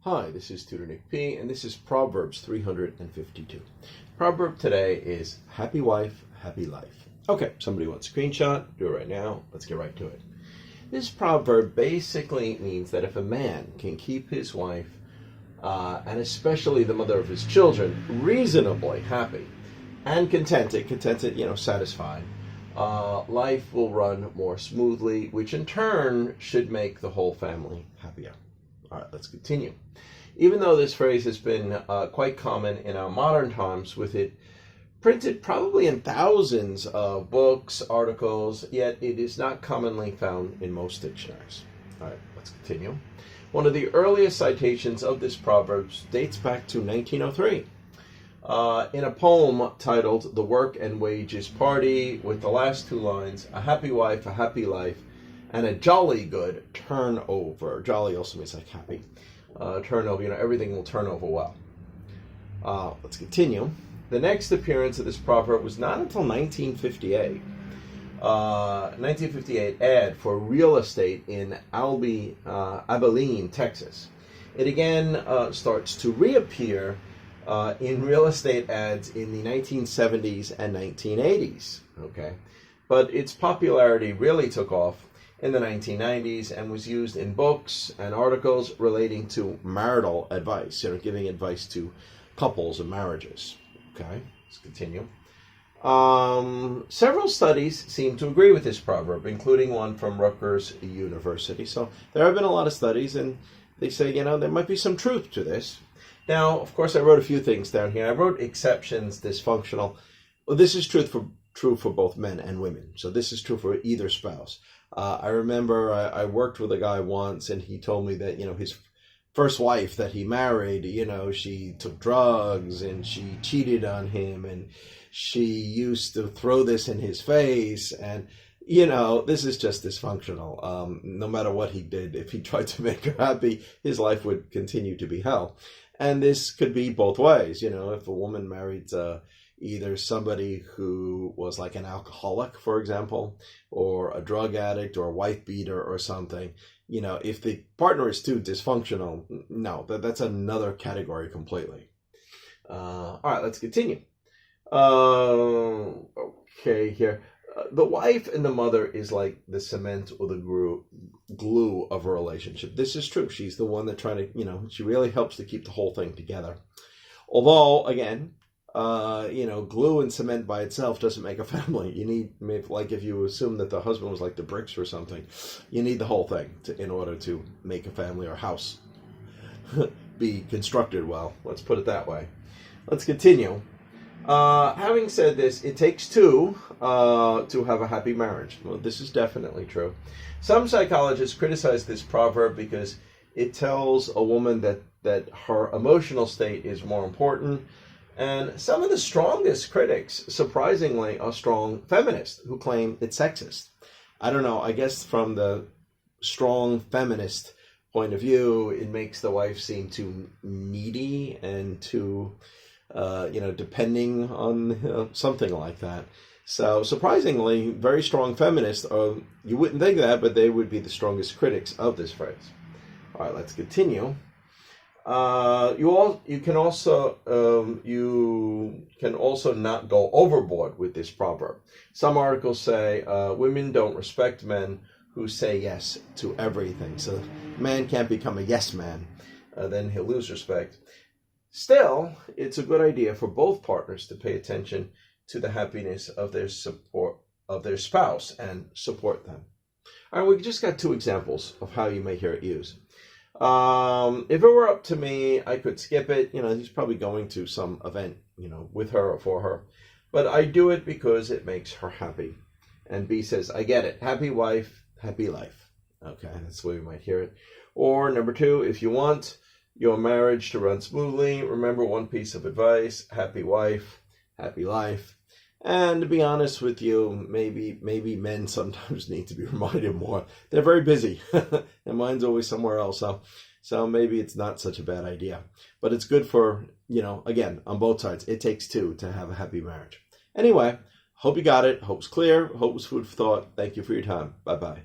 Hi, this is Tutor Nick P, and this is Proverbs 352. Proverb today is happy wife, happy life. Okay, somebody wants a screenshot, do it right now. Let's get right to it. This proverb basically means that if a man can keep his wife, and especially the mother of his children, reasonably happy and contented, satisfied, life will run more smoothly, which in turn should make the whole family happier. All right, let's continue. Even though this phrase has been quite common in our modern times, with it printed probably in thousands of books, articles, yet it is not commonly found in most dictionaries. All right, let's continue. One of the earliest citations of this proverb dates back to 1903 in a poem titled The Work and Wages Party, with the last two lines, a happy wife, a happy life, and a jolly good turnover. Jolly also means like happy. Turnover, everything will turn over well. Let's continue. The next appearance of this proverb was not until 1958. 1958 ad for real estate in Abilene, Texas. It again starts to reappear in real estate ads in the 1970s and 1980s. Okay, but its popularity really took off in the 1990s and was used in books and articles relating to marital advice, giving advice to couples and marriages. Okay, let's continue. Several studies seem to agree with this proverb, including one from Rutgers University. So there have been a lot of studies, and they say, there might be some truth to this. Now, of course, I wrote a few things down here. I wrote exceptions, dysfunctional. Well, this is true for both men and women. So this is true for either spouse. I remember I worked with a guy once, and he told me that, his first wife that he married, she took drugs and she cheated on him and she used to throw this in his face. And, this is just dysfunctional. No matter what he did, if he tried to make her happy, his life would continue to be hell. And this could be both ways. If a woman married either somebody who was like an alcoholic, for example, or a drug addict or a wife beater or something, if the partner is too dysfunctional, no, that's another category completely. All right, let's continue. Okay, here. The wife and the mother is like the cement or the glue of a relationship. This is true. She's the one that she really helps to keep the whole thing together. Although, again, glue and cement by itself doesn't make a family. You need, like if you assume that the husband was like the bricks or something, you need the whole thing in order to make a family or house be constructed well. Let's put it that way. Let's continue. Having said this, it takes two to have a happy marriage. Well, this is definitely true. Some psychologists criticize this proverb because it tells a woman that her emotional state is more important. And some of the strongest critics, surprisingly, are strong feminists who claim it's sexist. I don't know, I guess from the strong feminist point of view, it makes the wife seem too needy and too, depending on something like that. So surprisingly, very strong feminists, you wouldn't think that, but they would be the strongest critics of this phrase. All right, let's continue. You can also not go overboard with this proverb. Some articles say women don't respect men who say yes to everything. So a man can't become a yes man, then he'll lose respect. Still, it's a good idea for both partners to pay attention to the happiness of their spouse and support them. All right, we just got two examples of how you may hear it used. If it were up to me, I could skip it. He's probably going to some event, with her or for her. But I do it because it makes her happy. And B says, I get it. Happy wife, happy life. Okay, that's the way we might hear it. Or number two, if you want your marriage to run smoothly, remember one piece of advice: happy wife, happy life. And to be honest with you, maybe men sometimes need to be reminded more. They're very busy. Their mind's always somewhere else. So maybe it's not such a bad idea. But it's good for, again, on both sides. It takes two to have a happy marriage. Anyway, hope you got it. Hope it's clear. Hope it's food for thought. Thank you for your time. Bye-bye.